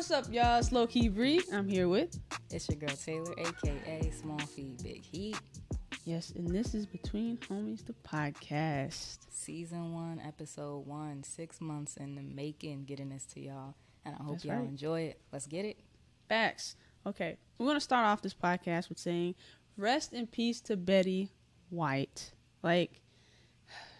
What's up, y'all? It's Low Key Bre. I'm here with... It's your girl Taylor, a.k.a. Small Feed Big Heat. Yes, and this is Between Homies, the podcast. Season 1, Episode 1. 6 months in the making, getting this to y'all. And I hope That's y'all right. enjoy it. Let's get it. Facts. Okay, we're going to start off this podcast with saying, rest in peace to Betty White. Like,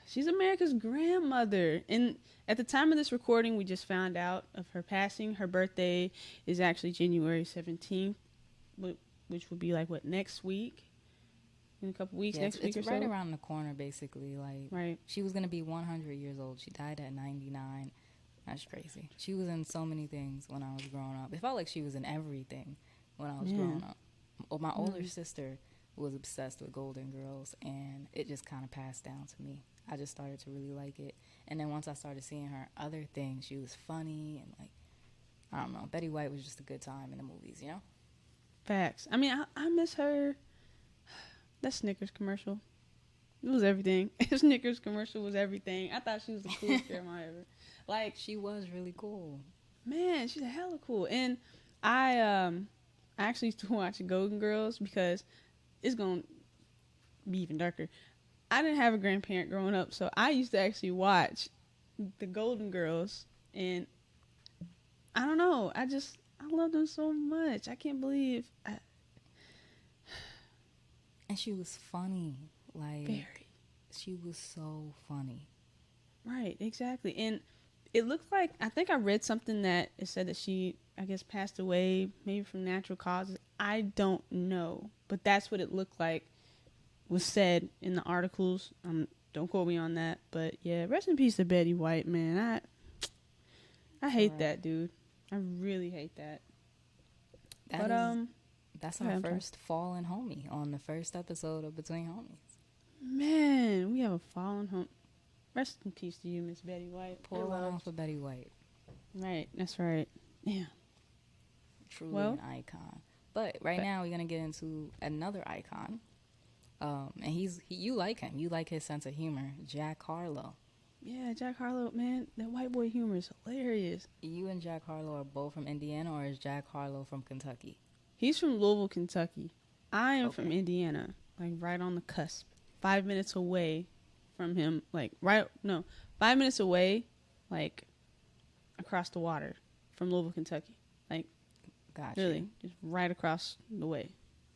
she's America's grandmother. And at the time of this recording, we just found out of her passing. Her birthday is actually January 17th, which would be like, what, next week? In a couple weeks, yeah, next week or so? It's right around the corner, basically. Like, right. She was going to be 100 years old. She died at 99. That's crazy. She was in so many things when I was growing up. It felt like she was in everything when I was growing up. Well, my older sister was obsessed with Golden Girls, and it just kind of passed down to me. I just started to really like it. And then once I started seeing her other things, she was funny and, like, I don't know. Betty White was just a good time in the movies, you know? Facts. I mean, I miss her. That Snickers commercial. It was everything. Snickers commercial was everything. I thought she was the coolest grandma ever. Like, she was really cool. Man, she's hella cool. And I actually used to watch Golden Girls because it's going to be even darker. I didn't have a grandparent growing up, so I used to actually watch the Golden Girls. And I don't know. I love them so much. I can't believe... And she was funny. Like, very. She was so funny. Right, exactly. And it looked like, I think I read something that it said that she, I guess, passed away maybe from natural causes. I don't know. But that's what it looked like was said in the articles. Don't quote me on that. But yeah, rest in peace to Betty White, man. I hate that, dude. I really hate that. That's our first fallen homie on the first episode of Between Homies. Man, we have a fallen home. Rest in peace to you, Miss Betty White. Pour one out for Betty White. Right, that's right. Yeah. Truly an icon. But now we're going to get into another icon. And you like him. You like his sense of humor. Jack Harlow. Yeah, Jack Harlow, man, that white boy humor is hilarious. You and Jack Harlow are both from Indiana, or is Jack Harlow from Kentucky? He's from Louisville, Kentucky. I am from Indiana, like right on the cusp. 5 minutes away from him, 5 minutes away, like across the water from Louisville, Kentucky. Like, gotcha. Really, just right across the way,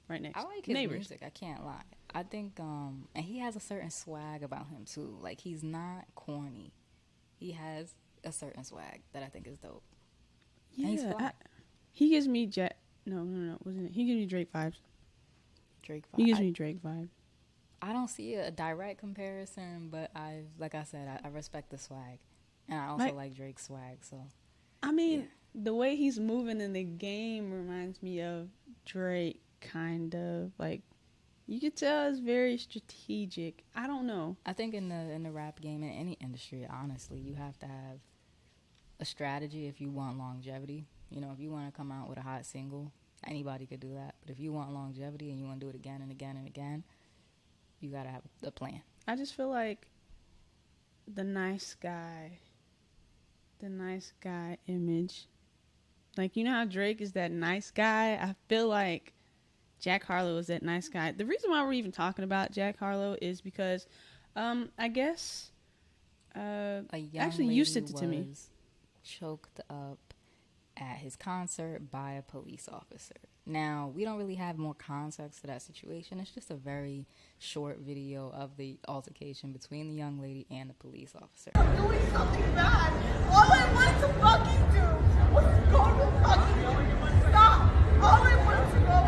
right next. I like his neighbors. music. I can't lie. I think, and he has a certain swag about him too. Like, he's not corny. He has a certain swag that I think is dope. Yeah, and he's fly. He gives me No, wasn't it? He gives me Drake vibes. He gives me Drake vibes. I don't see a direct comparison, but I respect the swag, and I also like Drake's swag. So, I mean, the way he's moving in the game reminds me of Drake, kind of. Like, you could tell it's very strategic. I don't know. I think in the rap game, in any industry, honestly, you have to have a strategy if you want longevity. You know, if you want to come out with a hot single, anybody could do that. But if you want longevity and you want to do it again and again and again, you got to have a plan. I just feel like the nice guy image. Like, you know how Drake is that nice guy? I feel like Jack Harlow is that nice guy. The reason why we're even talking about Jack Harlow is because, I guess, a young actually, lady you sent it to me. Choked up at his concert by a police officer. Now, we don't really have more context to that situation. It's just a very short video of the altercation between the young lady and the police officer. I'm doing something bad. All I wanted to fucking do was go to fucking stop. All I wanted to go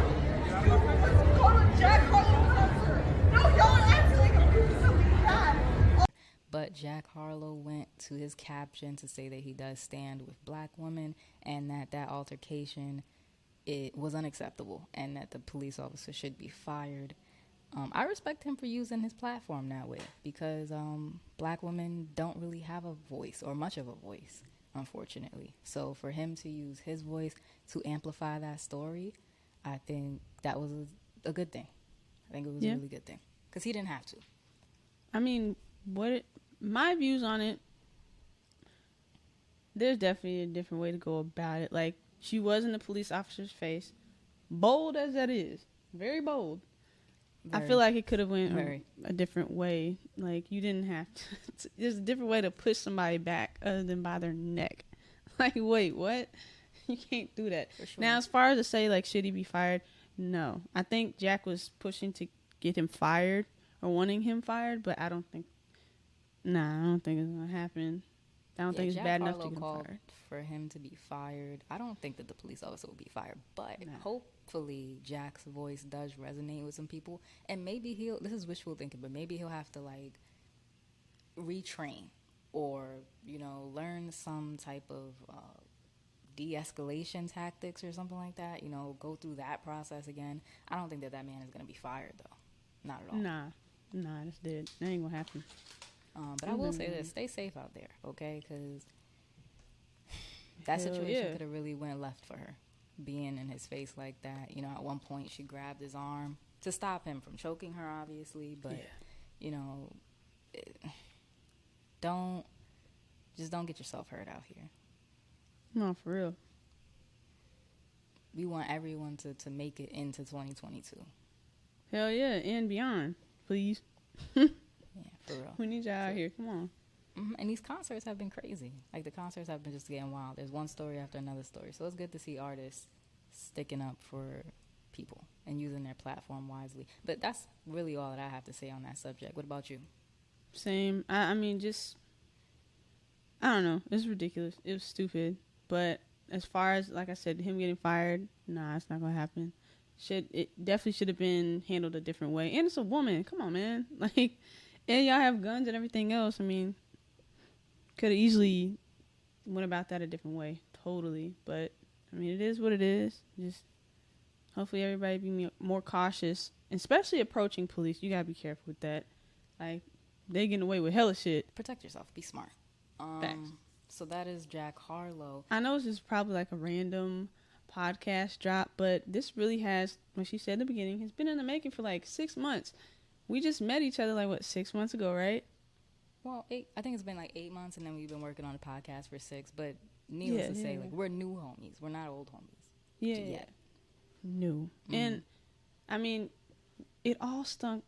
was go to Jack Harlow concert. No, y'all are acting like I'm doing something bad. But Jack Harlow went to his caption to say that he does stand with black women and that altercation, it was unacceptable and that the police officer should be fired. I respect him for using his platform that way because black women don't really have a voice or much of a voice, unfortunately. So for him to use his voice to amplify that story, I think that was a good thing. I think it was a really good thing because he didn't have to. I mean, my views on it, there's definitely a different way to go about it. Like, She was in the police officer's face. Bold as that is, very bold. I feel like it could have went a different way. Like, you didn't have to. There's a different way to push somebody back other than by their neck. Like, wait, what? You can't do that. Sure. Now, as far as to say, like, should he be fired? No. I think Jack was pushing to get him fired or wanting him fired, but I don't think it's going to happen. I don't think it's bad enough to get him fired. For him to be fired, I don't think that the police officer will be fired, but hopefully Jack's voice does resonate with some people, and maybe this is wishful thinking, but maybe he'll have to, like, retrain or, learn some type of de-escalation tactics or something like that, go through that process again. I don't think that man is going to be fired, though. Not at all. Nah, that's dead. That ain't going to happen. But I will say this, stay safe out there, okay? Because that situation could have really went left for her, being in his face like that. At one point she grabbed his arm to stop him from choking her, obviously. But, don't get yourself hurt out here. No, for real. We want everyone to make it into 2022. Hell yeah, and beyond, please. Yeah, for real. We need y'all out here. Come on. Mm-hmm. And these concerts have been crazy. Like, the concerts have been just getting wild. There's one story after another story. So it's good to see artists sticking up for people and using their platform wisely. But that's really all that I have to say on that subject. What about you? Same. I mean, I don't know. It's ridiculous. It was stupid. But as far as, like I said, him getting fired, nah, it's not going to happen. It definitely should have been handled a different way. And it's a woman. Come on, man. Like, and y'all have guns and everything else. I mean, could have easily went about that a different way. Totally. But, I mean, it is what it is. Just hopefully everybody be more cautious, especially approaching police. You got to be careful with that. Like, they getting away with hella shit. Protect yourself. Be smart. Facts. So that is Jack Harlow. I know this is probably like a random podcast drop, but this really has, when she said in the beginning, has been in the making for like 6 months. We just met each other like, 6 months ago, right? Well, I think it's been like 8 months, and then we've been working on the podcast for 6. But needless to say, like, we're new homies. We're not old homies. Yeah. New. Mm-hmm. And, I mean, it all stunk.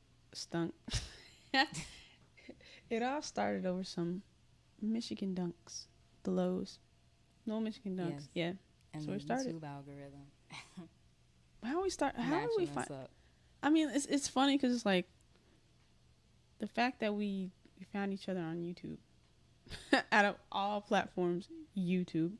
It all started over some Michigan dunks. The lows. No Michigan dunks. Yes. Yeah. And so the we started. YouTube algorithm. How do we find? I mean, it's funny because it's like the fact that we found each other on YouTube. Out of all platforms, YouTube.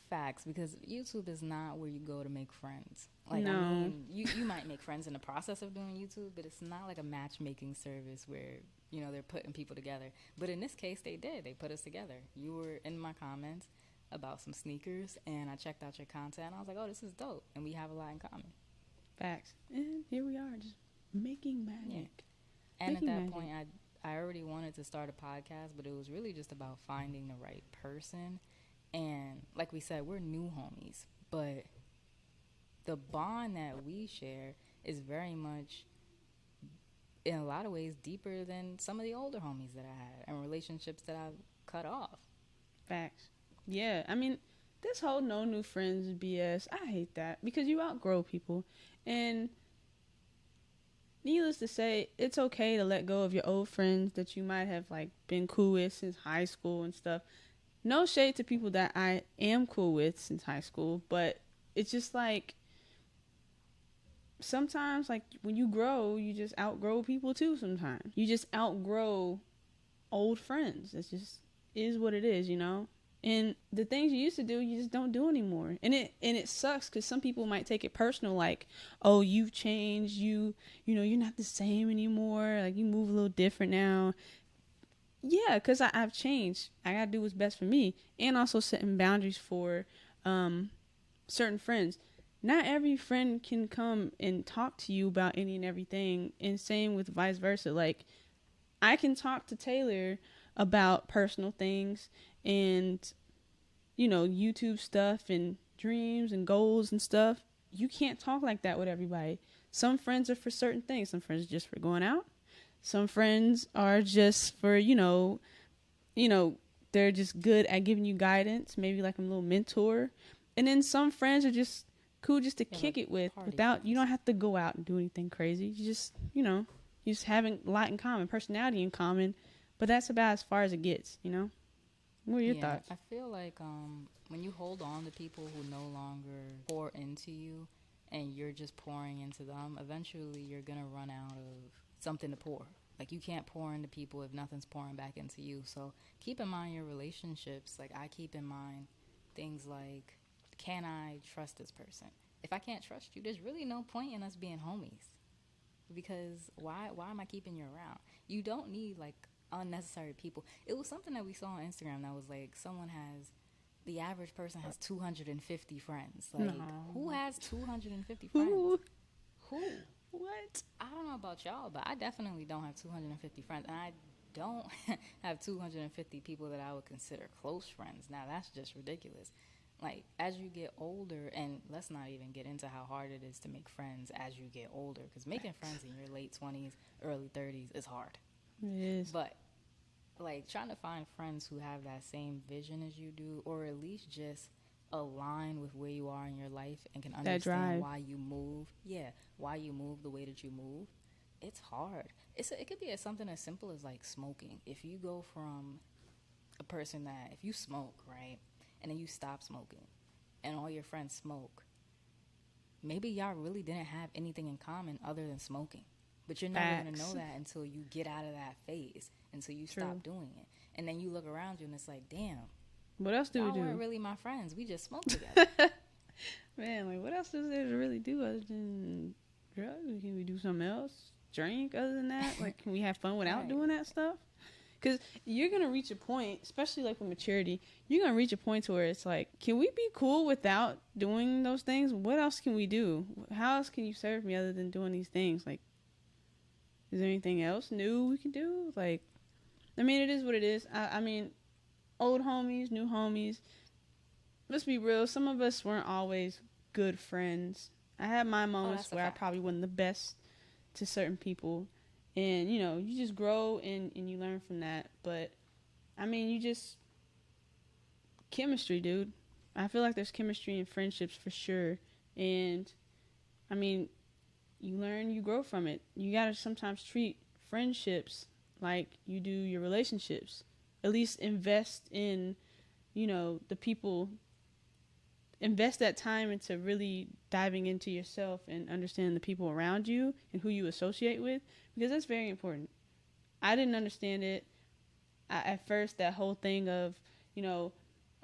Facts, because YouTube is not where you go to make friends. Like, no. I mean, you might make friends in the process of doing YouTube, but it's not like a matchmaking service where, they're putting people together. But in this case, they did. They put us together. You were in my comments about some sneakers, and I checked out your content, and I was like, oh, this is dope, and we have a lot in common. Facts. And here we are, just making magic. Yeah. And at that point, I already wanted to start a podcast, but it was really just about finding the right person. And like we said, we're new homies, but the bond that we share is very much, in a lot of ways, deeper than some of the older homies that I had and relationships that I've cut off. Facts. Yeah, I mean, this whole no new friends BS, I hate that because you outgrow people. And needless to say, it's okay to let go of your old friends that you might have like been cool with since high school and stuff. No shade to people that I am cool with since high school, but it's just like sometimes, like, when you grow, you just outgrow people too sometimes. You just outgrow old friends. It just is what it is, And the things you used to do, you just don't do anymore. And it sucks because some people might take it personal, like, oh, you've changed, you're not the same anymore, like, you move a little different now. Yeah, because I've changed. I got to do what's best for me. And also setting boundaries for certain friends. Not every friend can come and talk to you about any and everything. And same with vice versa. Like, I can talk to Taylor about personal things and, YouTube stuff and dreams and goals and stuff. You can't talk like that with everybody. Some friends are for certain things. Some friends are just for going out. Some friends are just for, they're just good at giving you guidance, maybe like a little mentor. And then some friends are just cool just to Yeah, kick like it with party without, you friends. don't have to go out and do anything crazy. You just, you just having a lot in common, personality in common. But that's about as far as it gets, you know? What are your Yeah, thoughts? I feel like when you hold on to people who no longer pour into you and you're just pouring into them, eventually you're going to run out of something to pour. Like you can't pour into people if nothing's pouring back into you. So keep in mind your relationships. Like I keep in mind things like, can I trust this person? If I can't trust you, there's really no point in us being homies, because why am I keeping you around? You don't need like unnecessary people. It was something that we saw on Instagram that was like someone has, the average person has 250 friends. Like who No. has 250 friends? Who? Who? What? I don't know about y'all, but I definitely don't have 250 friends, and I don't have 250 people that I would consider close friends. Now that's just ridiculous. Like as you get older, and let's not even get into how hard it is to make friends as you get older, because making friends in your late 20s, early 30s is hard. It is. But like trying to find friends who have that same vision as you do, or at least just align with where you are in your life and can That understand drive. why you move. Yeah, why you move the way that you move. It's hard. It could be something as simple as like smoking. If you go from a person that, if you smoke, right, and then you stop smoking and all your friends smoke, maybe y'all really didn't have anything in common other than smoking. But you're never going to know Facts. that until you get out of that phase, until you True. stop doing it. And then you look around you and it's like, damn, What else do we y'all weren't do? really my friends. We just smoked together. Man, like, what else is there to really do other than drugs? Can we do something else? Drink other than that? Like, can we have fun without Right. doing that stuff? Because you're going to reach a point, especially like with maturity, you're going to reach a point to where it's like, can we be cool without doing those things? What else can we do? How else can you serve me other than doing these things? Like, is there anything else new we can do? Like, I mean, it is what it is. I mean, old homies, new homies. Let's be real. Some of us weren't always good friends. I had my Oh, moments that's a where I fact. probably wasn't the best to certain people. And, you just grow and you learn from that. But, I mean, you just, chemistry, dude. I feel like there's chemistry in friendships for sure. And, I mean, you learn, you grow from it. You gotta sometimes treat friendships like you do your relationships. At least invest in, the people, invest that time into really diving into yourself and understanding the people around you and who you associate with, because that's very important. I didn't understand it at first, that whole thing of, you know,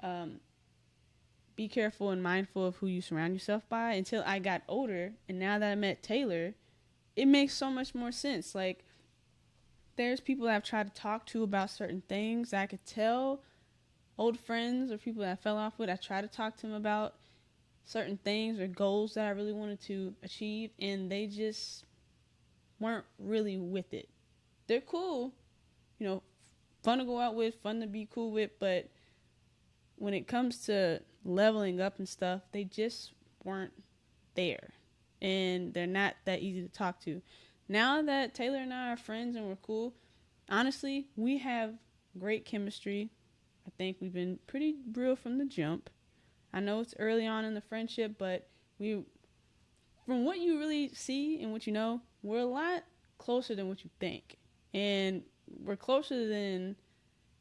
um, be careful and mindful of who you surround yourself by, until I got older. And now that I met Taylor, it makes so much more sense. Like, there's people that I've tried to talk to about certain things that I could tell, old friends or people that I fell off with, I tried to talk to them about certain things or goals that I really wanted to achieve, and they just weren't really with it. They're cool, you know, fun to go out with, fun to be cool with, but when it comes to leveling up and stuff, they just weren't there. And they're not that easy to talk to. Now that Taylor and I are friends and we're cool, honestly, we have great chemistry. I think we've been pretty real from the jump. I know it's early on in the friendship, but we, from what you really see and what you know, we're a lot closer than what you think. And we're closer than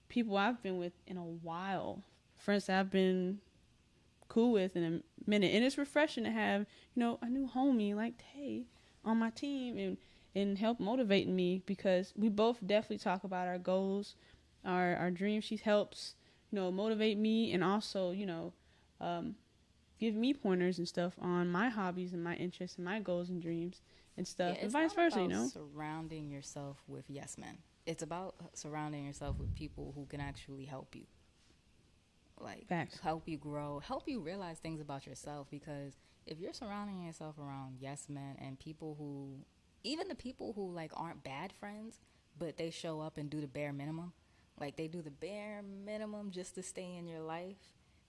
people I've been with in a while. Friends that I've been cool with in a minute. And it's refreshing to have, a new homie like Tay on my team and help motivating me, because we both definitely talk about our goals, our dreams. She helps, motivate me, and also, um, give me pointers and stuff on my hobbies and my interests and my goals and dreams and Yeah, stuff, and it's vice not versa, about surrounding yourself with yes men. It's about surrounding yourself with people who can actually help you. Like Facts. help you grow, help you realize things about yourself, because if you're surrounding yourself around yes men and people who, even the people who like aren't bad friends, but they show up and do the bare minimum, like they do the bare minimum just to stay in your life,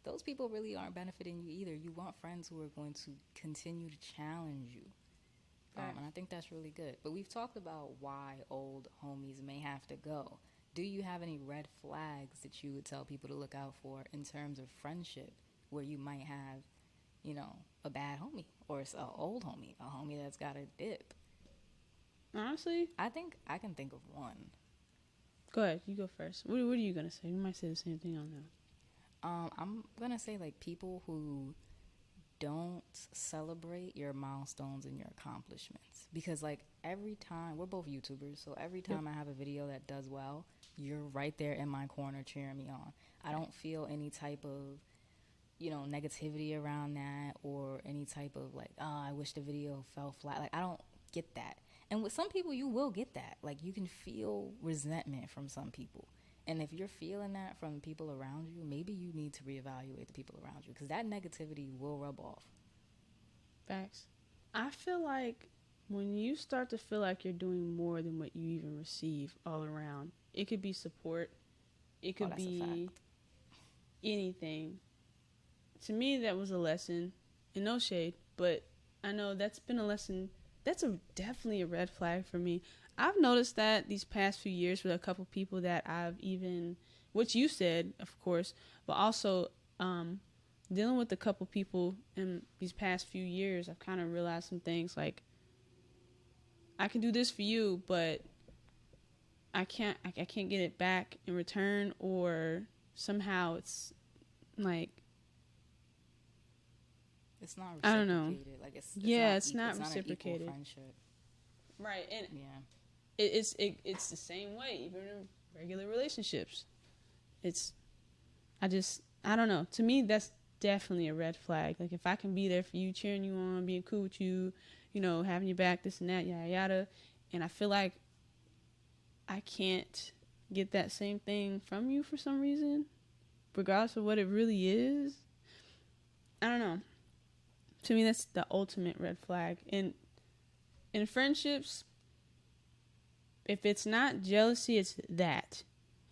those people really aren't benefiting you either. You want friends who are going to continue to challenge you. And I think that's really good. But we've talked about why old homies may have to go. Do you have any red flags that you would tell people to look out for in terms of friendship, where you might have a bad homie or it's an old homie, a homie that's got a dip. Honestly, I think I can think of one. go ahead. You go first. What are you gonna say? You might say the same thing on that. I'm gonna say like people who don't celebrate your milestones and your accomplishments, because like every time we're both YouTubers, so every time I have a video that does well, you're right there in my corner cheering me on. I don't feel any type of negativity around that, or any type of like, oh, I wish the video fell flat. Like I don't get that. And with some people you will get that. Like you can feel resentment from some people. And if you're feeling that from people around you, maybe you need to reevaluate the people around you, because that negativity will rub off. Facts. I feel like when you start to feel like you're doing more than what you even receive all around, it could be support, it could be anything. To me, that was a lesson, and no shade, but I know that's been a lesson. That's definitely a red flag for me. I've noticed that these past few years with a couple people that I've even, what you said, of course, but also dealing with a couple people in these past few years, I've kind of realized some things like, I can do this for you, but I can't get it back in return, or somehow it's like, it's not reciprocated. I don't know. Like it's not reciprocated. Not an equal friendship. Right, and yeah. It's the same way even in regular relationships. I don't know. To me, that's definitely a red flag. Like if I can be there for you, cheering you on, being cool with you, having your back, this and that, yada yada, and I feel like I can't get that same thing from you for some reason, regardless of what it really is. I don't know. To me, that's the ultimate red flag. And in friendships, if it's not jealousy, it's that.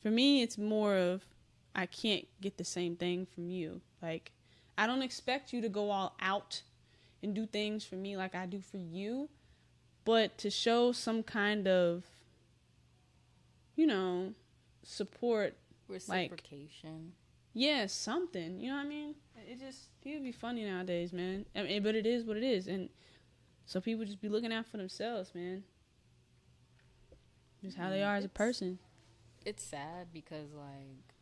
For me, it's more of, I can't get the same thing from you. Like, I don't expect you to go all out and do things for me like I do for you, but to show some kind of, support. Reciprocation. Yeah, something. You know what I mean? It just, people be funny nowadays, man. I mean, but it is what it is. And so people just be looking out for themselves, man. Just how they are as a person. It's sad because, like,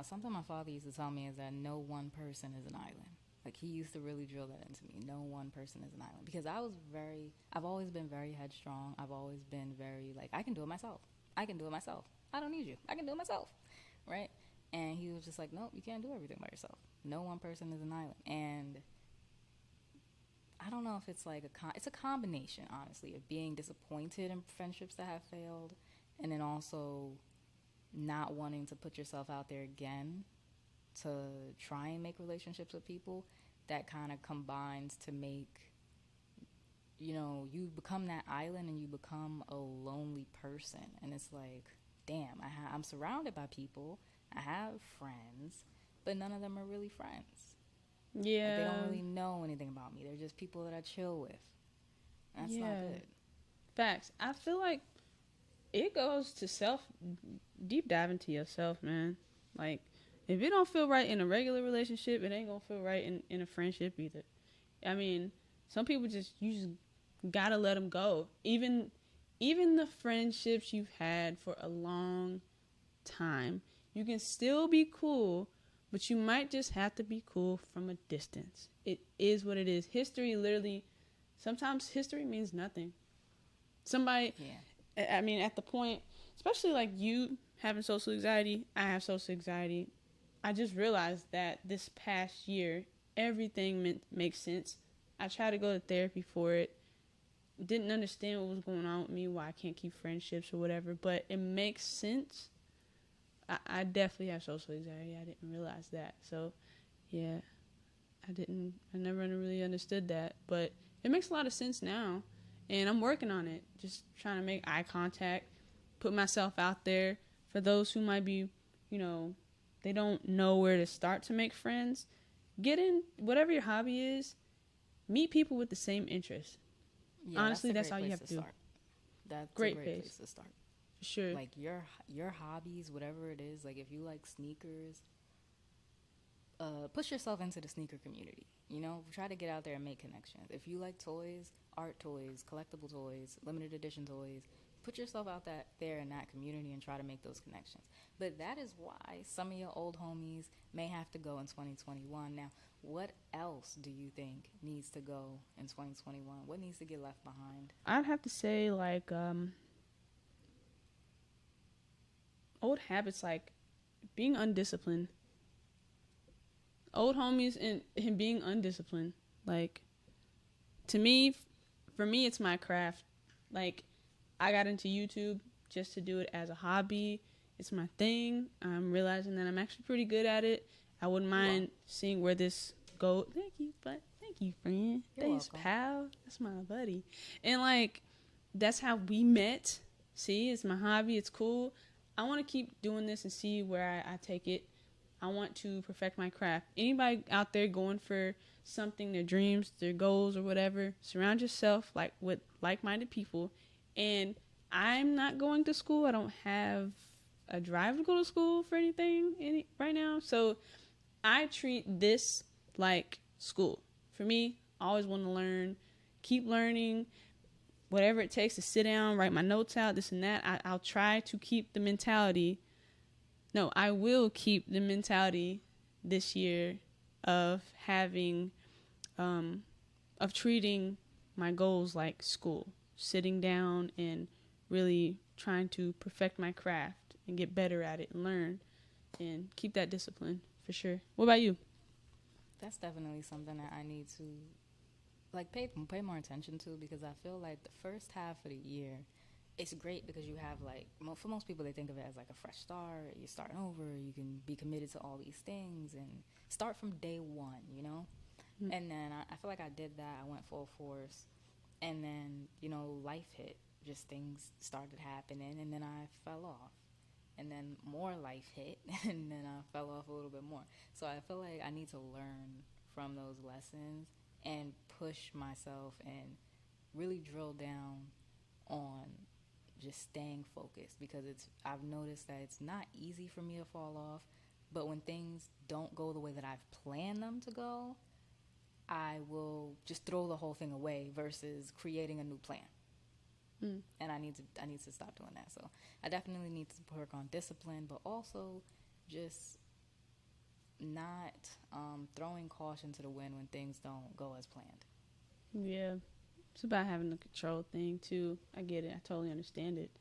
something my father used to tell me is that no one person is an island. Like, he used to really drill that into me. No one person is an island. Because I've always been very headstrong. I've always been very, like, I can do it myself. I can do it myself. I don't need you. I can do it myself. Right? And he was just like, nope, you can't do everything by yourself. No one person is an island. And I don't know if it's like it's a combination, honestly, of being disappointed in friendships that have failed, and then also not wanting to put yourself out there again to try and make relationships with people. That kind of combines to make, you become that island and you become a lonely person. And it's like, damn, I'm surrounded by people. I have friends, but none of them are really friends. Yeah. Like, they don't really know anything about me. They're just people that I chill with. That's not good. Facts. I feel like it goes to deep dive into yourself, man. Like, if it don't feel right in a regular relationship, it ain't gonna feel right in a friendship either. I mean, some people you just gotta let them go. Even the friendships you've had for a long time, you can still be cool, but you might just have to be cool from a distance. It is what it is. Sometimes history means nothing. I mean, at the point, especially like you having social anxiety, I have social anxiety. I just realized that this past year, everything makes sense. I tried to go to therapy for it. Didn't understand what was going on with me, why I can't keep friendships or whatever, but it makes sense. I definitely have social anxiety. I didn't realize that. So, yeah, I never really understood that. But it makes a lot of sense now. And I'm working on it. Just trying to make eye contact, put myself out there for those who might be, they don't know where to start to make friends. Get in, whatever your hobby is, meet people with the same interests. Yeah, honestly, that's all you have to do. That's great a great place to start. For sure. Like your hobbies, whatever it is, like if you like sneakers, push yourself into the sneaker community. You know, try to get out there and make connections. If you like toys, art toys, collectible toys, limited edition toys, put yourself out there in that community and try to make those connections. But that is why some of your old homies may have to go in 2021. Now, what else do you think needs to go in 2021? What needs to get left behind? I'd have to say like old habits, like being undisciplined. Old homies and him being undisciplined. Like, to me, for me, it's my craft. Like, I got into YouTube just to do it as a hobby. It's my thing. I'm realizing that I'm actually pretty good at it. I wouldn't mind seeing where this goes. Thank you, friend. Thanks, welcome. pal. That's my buddy. And like, that's how we met. See, it's my hobby. It's cool. I want to keep doing this and see where I take it. I want to perfect my craft. Anybody out there going for something, their dreams, their goals, or whatever, surround yourself like with like-minded people. And I'm not going to school. I don't have a drive to go to school for anything right now. So I treat this like school. For me, I always want to learn, keep learning, whatever it takes to sit down, write my notes out, this and that. I'll try to keep the mentality. No, I will keep the mentality this year of having, of treating my goals like school. Sitting down and really trying to perfect my craft and get better at it and learn and keep that discipline for sure. What about you? That's definitely something that I need to like pay more attention to, because I feel like the first half of the year, it's great because you have like, for most people, they think of it as like a fresh start. You're starting over. You can be committed to all these things and start from day one, you know? Mm-hmm. And then I feel like I did that. I went full force. And then, you know, life hit. Just things started happening. And then I fell off. And then more life hit. And then I fell off a little bit more. So I feel like I need to learn from those lessons and push myself and really drill down on just staying focused, because I've noticed that it's not easy for me to fall off, but when things don't go the way that I've planned them to go, I will just throw the whole thing away versus creating a new plan. And I need to stop doing that. So I definitely need to work on discipline, but also just not throwing caution to the wind when things don't go as planned. Yeah. It's about having the control thing too. I get it. I totally understand it.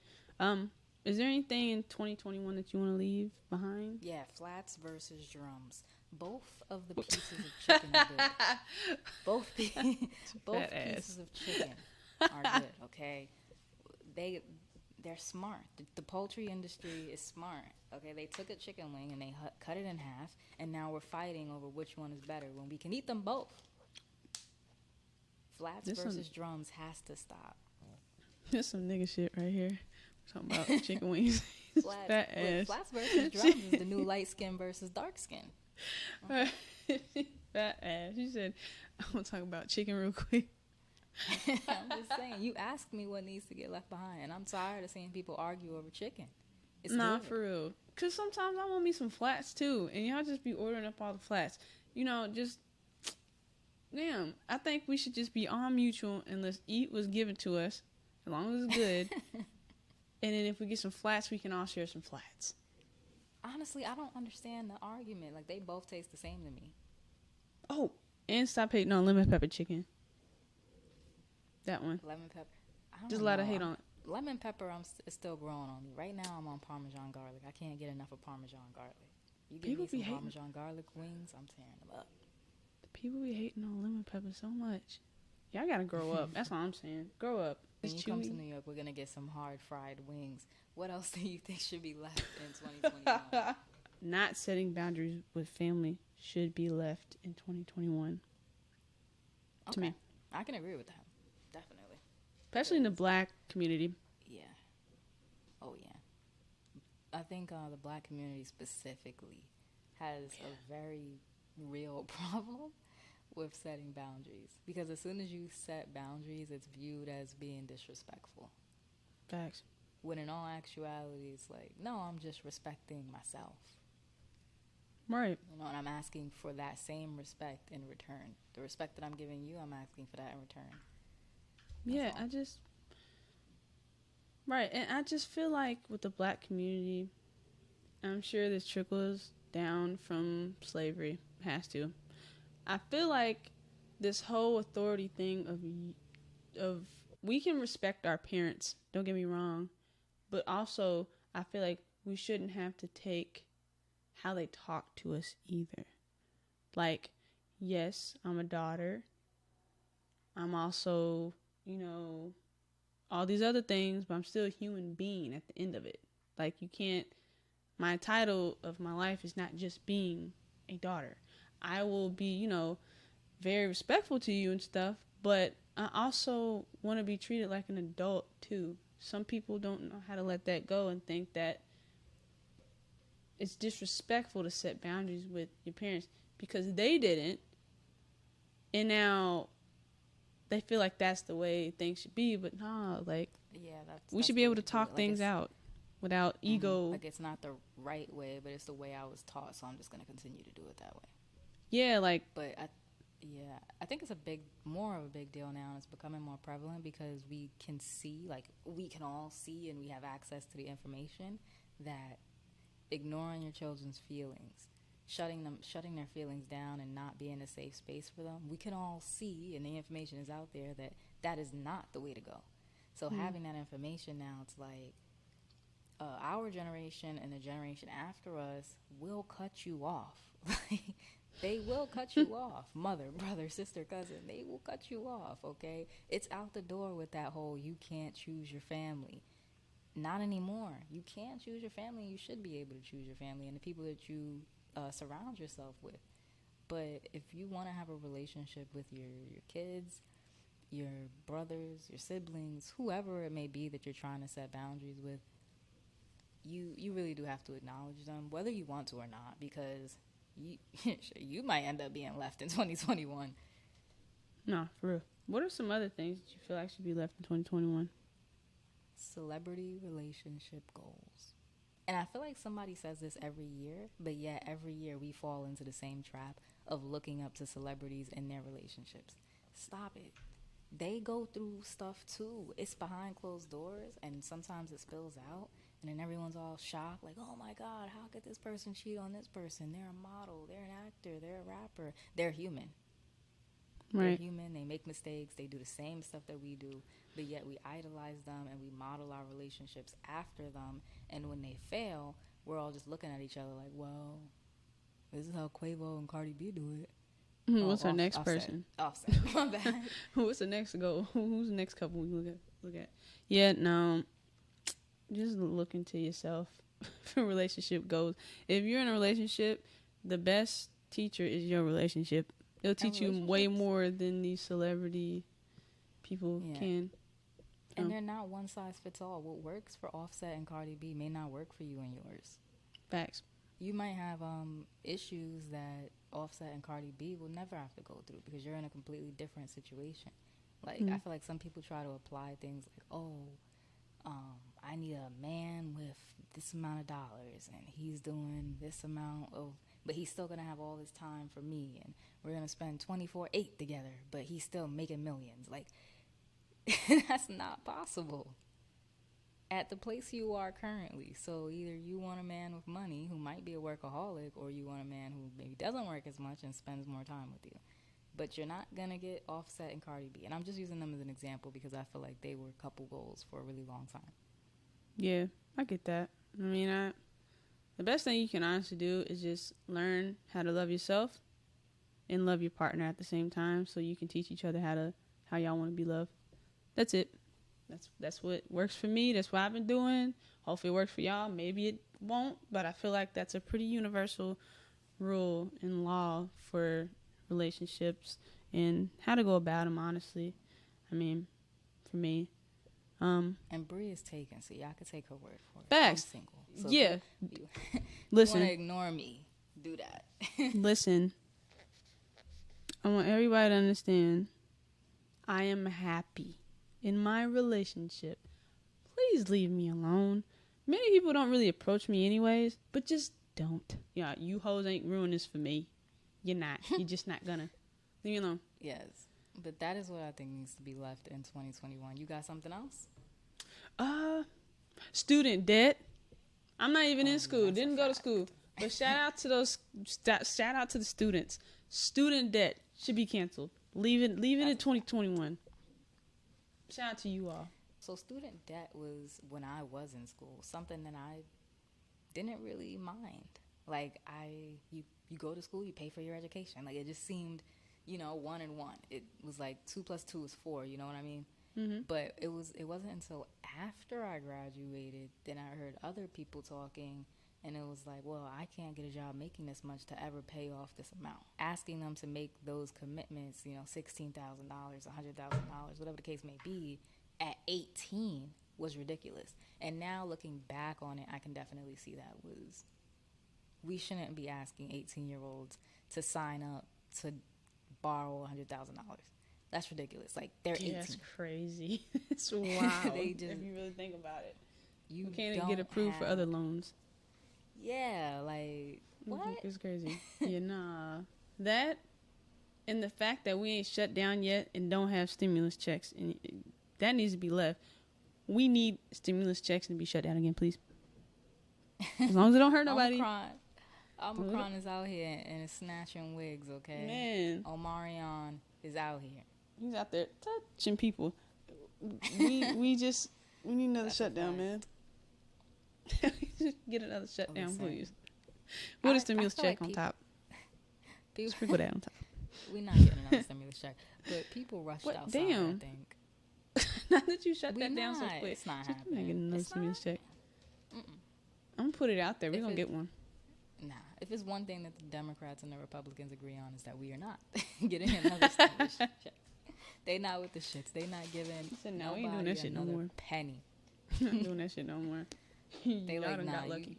Is there anything in 2021 that you want to leave behind? Yeah, flats versus drums. Both of the pieces of chicken are good. Both pieces of chicken are good. Okay, they're smart. The poultry industry is smart. Okay, they took a chicken wing and they cut it in half, and now we're fighting over which one is better when we can eat them both. Flats versus drums has to stop. There's some nigga shit right here. We're talking about chicken wings. Flats versus drums is the new light skin versus dark skin. Okay. Fat ass. She said, I'm going to talk about chicken real quick. I'm just saying, you asked me what needs to get left behind, and I'm tired of seeing people argue over chicken. It's good. For real. Because sometimes I want me some flats too, and y'all just be ordering up all the flats. You know, just... Damn, I think we should just be all mutual and let's eat what's given to us, as long as it's good. And then if we get some flats, we can all share some flats. Honestly, I don't understand the argument. Like, they both taste the same to me. Oh, and stop hating on lemon pepper chicken. That one. Lemon pepper. There's a lot of hate on it. Lemon pepper is still growing on me. Right now, I'm on Parmesan garlic. I can't get enough of Parmesan garlic. You give me some Parmesan garlic wings, I'm tearing them up. People be hating on lemon pepper so much. Y'all gotta grow up. That's all I'm saying. Grow up. When you come to New York, we're gonna get some hard fried wings. What else do you think should be left in 2021? Not setting boundaries with family should be left in 2021. Okay. To me. I can agree with that. Definitely. Especially in the black community. Yeah. Oh, yeah. I think the black community specifically has a very real problem with setting boundaries, because as soon as you set boundaries, it's viewed as being disrespectful. Facts. When in all actuality, it's like, no, I'm just respecting myself. Right. You know, and I'm asking for that same respect in return. The respect that I'm giving you, I'm asking for that in return. Yeah, right. And I just feel like with the black community, I'm sure this trickles down from slavery. Has to. I feel like this whole authority thing of we can respect our parents, don't get me wrong, but also I feel like we shouldn't have to take how they talk to us either. Like, yes, I'm a daughter. I'm also, all these other things, but I'm still a human being at the end of it. Like, you can't, my title of my life is not just being a daughter. I will be, very respectful to you and stuff, but I also want to be treated like an adult too. Some people don't know how to let that go and think that it's disrespectful to set boundaries with your parents because they didn't, and now they feel like that's the way things should be. But nah, like, Yeah, we that's should the be way able to to do talk it. Like things out without ego. Like it's not the right way, but it's the way I was taught, so I'm just gonna continue to do it that way. Yeah, like, But I think it's more of a big deal now, and it's becoming more prevalent because we can see, like, we can all see, and we have access to the information that ignoring your children's feelings, shutting their feelings down, and not being a safe space for them. We can all see, and the information is out there that is not the way to go. So having that information now, it's like our generation and the generation after us will cut you off. They will cut you off. Mother, brother, sister, cousin, they will cut you off, okay? It's out the door with that whole you can't choose your family. Not anymore. You can choose your family. You should be able to choose your family and the people that you surround yourself with. But if you want to have a relationship with your kids, your brothers, your siblings, whoever it may be that you're trying to set boundaries with, you really do have to acknowledge them, whether you want to or not, because you might end up being left in 2021. No, for real. What are some other things that you feel like should be left in 2021? Celebrity relationship goals. And I feel like somebody says this every year, but yet every year we fall into the same trap of looking up to celebrities in their relationships. Stop it. They go through stuff too. It's behind closed doors, and sometimes it spills out, and then everyone's all shocked, like, oh my God, how could this person cheat on this person? They're a model, they're an actor, they're a rapper. They're human. Right. They're human, they make mistakes, they do the same stuff that we do, but yet we idolize them and we model our relationships after them, and when they fail, we're all just looking at each other like, well, this is how Quavo and Cardi B do it. What's our next person? Offset. My bad. What's the next goal? Who's the next couple we look at? Yeah, no. Just look into yourself for relationship goals. If you're in a relationship, the best teacher is your relationship. It'll teach you way more than these celebrity people can. And they're not one size fits all. What works for Offset and Cardi B may not work for you and yours. Facts. You might have issues that Offset and Cardi B will never have to go through because you're in a completely different situation. Like, I feel like some people try to apply things like, I need a man with this amount of dollars and he's doing this amount of, but he's still going to have all this time for me and we're going to spend 24/8 together, but he's still making millions. Like, that's not possible at the place you are currently. So either you want a man with money who might be a workaholic, or you want a man who maybe doesn't work as much and spends more time with you. But you're not going to get Offset and Cardi B. And I'm just using them as an example because I feel like they were couple goals for a really long time. Yeah, I get that. I mean, the best thing you can honestly do is just learn how to love yourself and love your partner at the same time, so you can teach each other how y'all want to be loved. That's it. That's what works for me. That's what I've been doing. Hopefully it works for y'all. Maybe it won't, but I feel like that's a pretty universal rule and law for relationships and how to go about them, honestly. I mean, for me. And Bre is taken, so y'all can take her word for it. Facts. I'm single. So yeah. Listen. You want to ignore me, do that. Listen. I want everybody to understand I am happy in my relationship. Please leave me alone. Many people don't really approach me anyways, but just don't. Yeah, you hoes ain't ruin this for me. You're not. You're just not gonna. Leave me alone. Yes. But that is what I think needs to be left in 2021. You got something else? Student debt. I'm not even in school. That's a Didn't go to fact. school. But shout out to the students. Student debt should be canceled. Leave it in 2021. Shout out to you all. So student debt was, when I was in school, something that I didn't really mind. Like, you go to school, you pay for your education. Like, it just seemed, 1 and 1. It was like 2 plus 2 is 4, you know what I mean? Mm-hmm. But it wasn't until after I graduated then I heard other people talking, and it was like, well, I can't get a job making this much to ever pay off this amount. Asking them to make those commitments, $16,000, $100,000, whatever the case may be, at 18 was ridiculous. And now looking back on it, I can definitely see that we shouldn't be asking 18-year-olds to sign up to borrow $100,000. That's ridiculous. Like, they're 18. That's crazy. It's wild. If you really think about it. You can't get approved for other loans. Yeah, like, what? It's crazy. Yeah, nah. That and the fact that we ain't shut down yet and don't have stimulus checks, and that needs to be left. We need stimulus checks to be shut down again, please. As long as it don't hurt nobody. Omicron is out here and is snatching wigs, okay? Man. Omarion is out here. He's out there touching people. We need another shutdown, man. Get another shutdown, please. Put a stimulus check on top. Sprinkle that on top. We're not getting another stimulus check, but people rushed outside. Damn. I think. Not that you shut that down so quick. It's not We're happening. not getting another stimulus check. I'm gonna put it out there. We're gonna get one. Nah, if it's one thing that the Democrats and the Republicans agree on, is that we are not getting another stimulus check. They not with the shits. They not giving. No, we ain't doing that shit no more. Penny. Not doing that shit no more. They Y'all like, done nah, got lucky.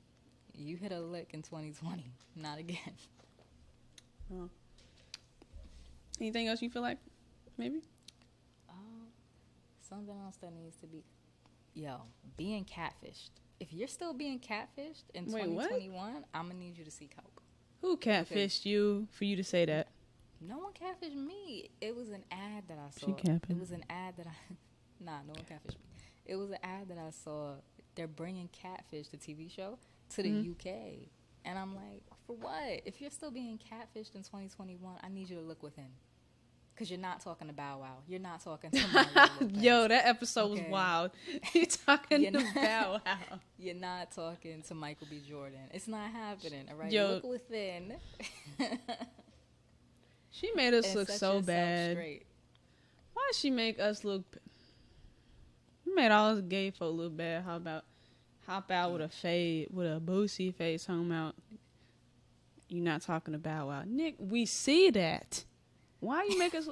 You hit a lick in 2020. Not again. Oh. Anything else you feel like? Maybe? Something else that needs to be... being catfished. If you're still being catfished in 2021, I'm going to need you to seek help. Who catfished you for you to say that? No one catfished me. It was an ad that I saw. She capping. It was an ad that I... Nah, no one catfished me. It was an ad that I saw. They're bringing Catfish, the TV show, to the UK. And I'm like, for what? If you're still being catfished in 2021, I need you to look within. Because you're not talking to Bow Wow. You're not talking to Mario Lopez. Yo, that episode was wild. You're talking to Bow Wow. You're not talking to Michael B. Jordan. It's not happening, all right? Yo. Look within. She made us look set so yourself bad. straight. Why'd she make us look... You made all us gay folk look bad. How about hop out with a fade, with a boosie face, home out? You not talking to Bow Wow. Nick, we see that. Why you making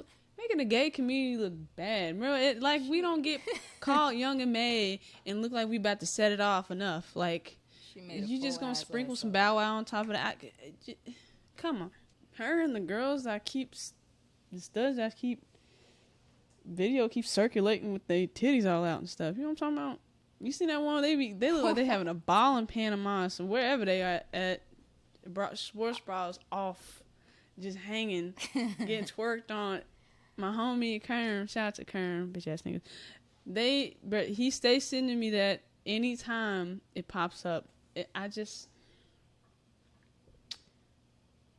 the gay community look bad? Remember, like we don't get called young and May and look like we about to set it off enough. Like you just gonna sprinkle some Bow Wow on top of that? Come on, her and the girls that keeps video keeps circulating with their titties all out and stuff. You know what I'm talking about? You seen that one? They look like they having a ball in Panama, so wherever they are at sports bras off. Just hanging, getting twerked on. My homie Kern, shout out to Kern, bitch ass niggas. But he stays sending me that anytime it pops up.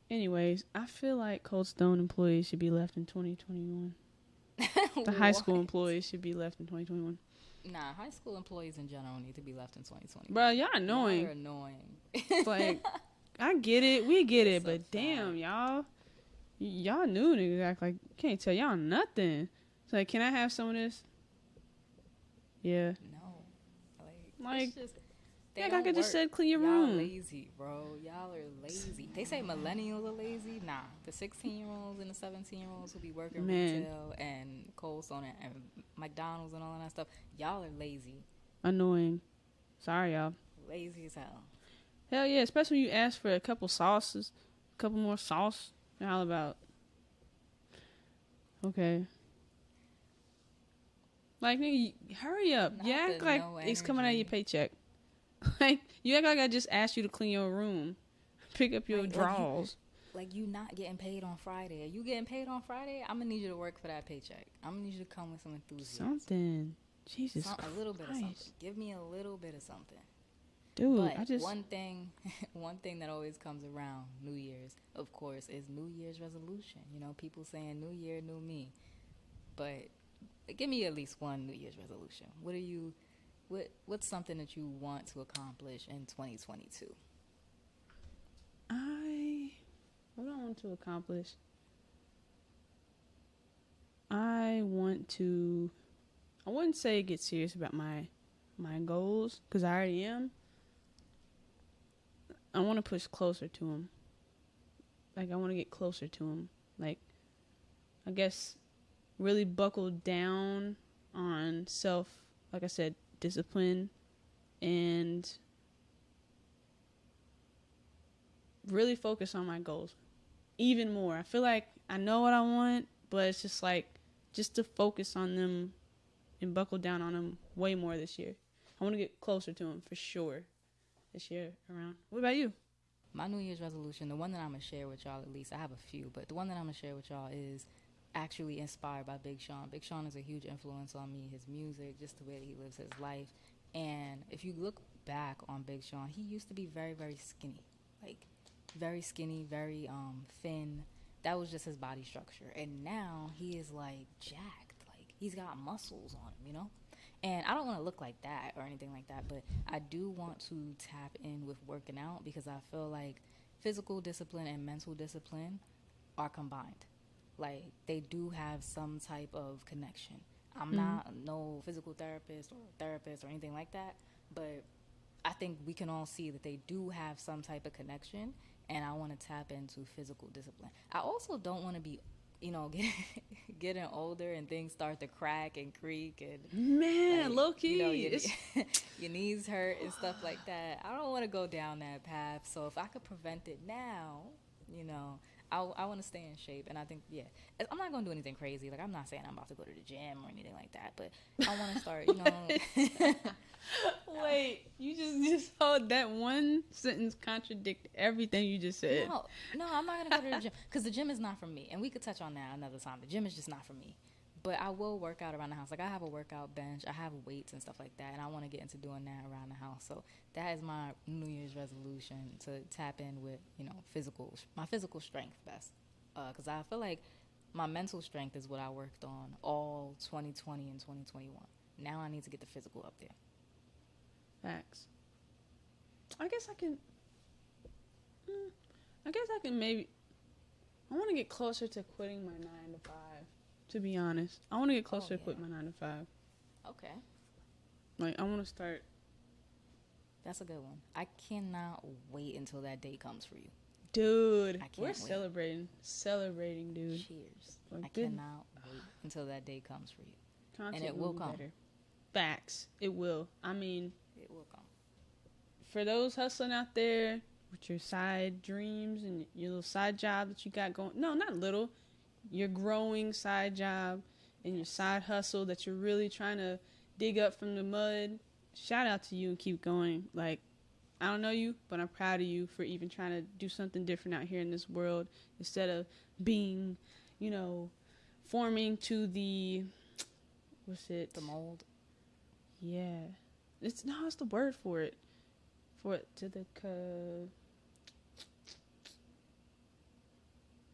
Anyways, I feel like Cold Stone employees should be left in 2021. The high school employees should be left in 2021. Nah, high school employees in general need to be left in 2020. Bro, y'all annoying. Y'all are annoying. It's like, I get it, we get it, but damn, y'y'all new niggas act like can't tell y'all nothing. It's like, can I have some of this? Yeah. No, like just, I could just said clean your y'all room. Lazy, bro. Y'all are lazy. They say millennials are lazy. Nah, the 16-year-olds and the 17-year-olds who be working retail and Cold Stone and McDonald's and all of that stuff. Y'all are lazy. Annoying. Sorry, y'all. Lazy as hell. Hell yeah, especially when you ask for a couple sauces, a couple more sauce. How about? Okay. Like, nigga, hurry up. You act like it's coming out of your paycheck. Like, you act like I just asked you to clean your room. Pick up your drawers. Like you not getting paid on Friday. Are you getting paid on Friday? I'm gonna need you to work for that paycheck. I'm gonna need you to come with some enthusiasm. Something. Jesus Christ. A little bit of something. Give me a little bit of something. Dude, but one thing that always comes around New Year's, of course, is New Year's resolution. You know, people saying New Year, new me. But give me at least one New Year's resolution. What's something that you want to accomplish in 2022? What do I want to accomplish? I wouldn't say get serious about my goals, because I already am. I want to push closer to them. Like, I want to get closer to them. Like, I guess really buckle down on like I said, discipline, and really focus on my goals even more. I feel like I know what I want, but it's just like, just to focus on them and buckle down on them way more this year. I want to get closer to them for sure this year around. What about you? My New Year's resolution, the one that I'm going to share with y'all, at least I have a few, but the one that I'm going to share with y'all is actually inspired by Big Sean. Big Sean is a huge influence on me, his music, just the way that he lives his life. And if you look back on Big Sean, he used to be very, very skinny. Like, very skinny, very thin. That was just his body structure. And now he is, like, jacked. Like, he's got muscles on him, you know? And I don't want to look like that or anything like that, but I do want to tap in with working out, because I feel like physical discipline and mental discipline are combined. Like, they do have some type of connection. I'm not no physical therapist or anything like that, but I think we can all see that they do have some type of connection, and I want to tap into physical discipline. I also don't want to be, getting older and things start to crack and creak and Man, low key, your knees hurt and stuff like that. I don't want to go down that path. So if I could prevent it now, I want to stay in shape. And I think, I'm not going to do anything crazy. Like, I'm not saying I'm about to go to the gym or anything like that, but I want to start, Wait, you just hold that one sentence contradict everything you just said. No, I'm not going to go to the gym, because the gym is not for me. And we could touch on that another time. The gym is just not for me. But I will work out around the house. Like, I have a workout bench. I have weights and stuff like that. And I want to get into doing that around the house. So that is my New Year's resolution, to tap in with, my physical strength best. Because I feel like my mental strength is what I worked on all 2020 and 2021. Now I need to get the physical up there. Facts. I guess I can maybe, I want to get closer to quitting my 9 to 5, to be honest. I want to get closer to quit my 9 to 5. Okay. Like, I want to start. That's a good one. I cannot wait until that day comes for you. Dude, we're wait. celebrating, dude. Cheers. Like, I cannot wait until that day comes for you. Content and it will come. Better. Facts. It will. I mean, it will come. For those hustling out there with your side dreams and your little side job that you got going. No, not little. Your growing side job and your side hustle that you're really trying to dig up from the mud. Shout out to you and keep going. Like, I don't know you, but I'm proud of you for even trying to do something different out here in this world, instead of being, forming to the, the mold. Yeah. It's the word for it. To the,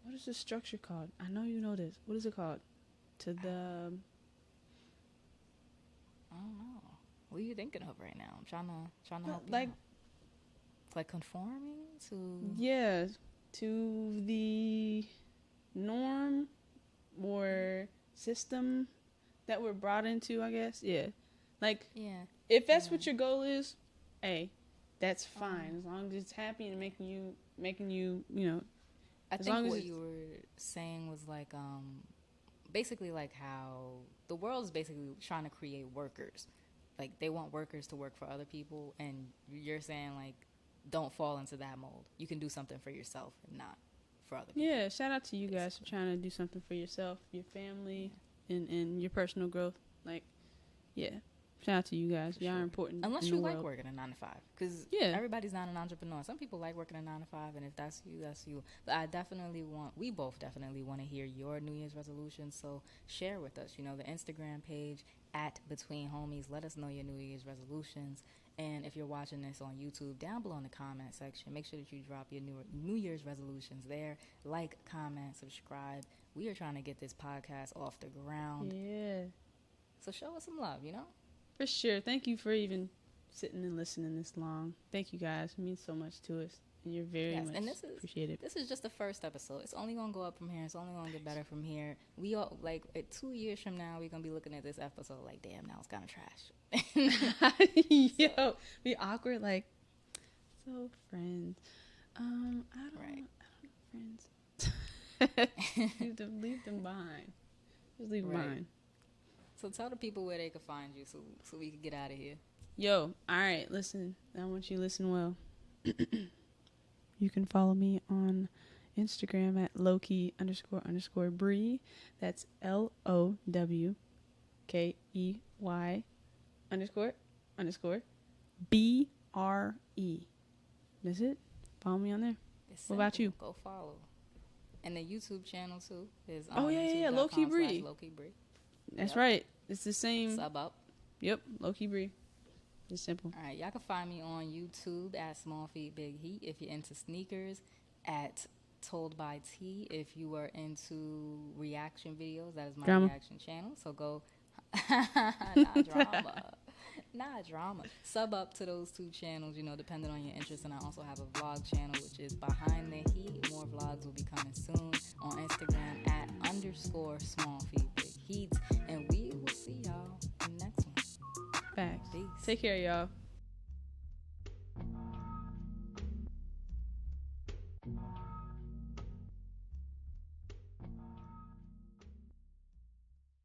what is this structure called? I know you know this. What is it called? To the, I don't know. What are you thinking of right now? I'm trying to help you like, out. Like conforming to? Yeah, to the norm or system that we're brought into, I guess. Yeah. Like, if that's what your goal is, hey, that's fine. As long as it's happy and making you, I think what you were saying was like, basically like how the world is basically trying to create workers. Like, they want workers to work for other people, and you're saying like, don't fall into that mold. You can do something for yourself and not for other people. Yeah, shout out to you guys for trying to do something for yourself, your family, and your personal growth. Like, yeah, Shout out to you guys. Y'all are important. Unless in you the like world. working a 9 to 5, because Yeah. everybody's not an entrepreneur. Some people like working a 9 to 5, and if that's you, that's you. But we both definitely want to hear your New Year's resolutions. So share with us. The Instagram page at Between Homies. Let us know your New Year's resolutions. And if you're watching this on YouTube, down below in the comment section, make sure that you drop your New Year's resolutions there. Like, comment, subscribe. We are trying to get this podcast off the ground. Yeah. So show us some love, For sure. Thank you for even sitting and listening this long. Thank you guys. It means so much to us. And you're very much appreciated. This is just the first episode. It's only going to go up from here. It's only going to get better from here. We all, 2 years from now, we're going to be looking at this episode like, damn, that was kind of trash. Yo, be awkward, like, so friends. I don't know friends. leave them behind. Just leave them behind. So tell the people where they can find you so we can get out of here. Yo, all right, listen. I want you to listen well. You can follow me on Instagram at lowkey__Bre. That's LOWKEY __ BRE. That's it. Follow me on there. What about you? Go follow. And the YouTube channel too is yeah, Lowkey Bre. Lowkey Bre. That's right. It's the same. Sub up. Yep, Lowkey Bre. It's simple. All right, y'all can find me on YouTube at Small Feet Big Heat if you're into sneakers, at Told by T if you are into reaction videos. That is my reaction channel. So go, not drama. Sub up to those two channels, depending on your interest. And I also have a vlog channel, which is Behind the Heat. More vlogs will be coming soon on Instagram at _Small Feet Big Heat. And we will see y'all in the next one. Facts. Peace. Take care, y'all.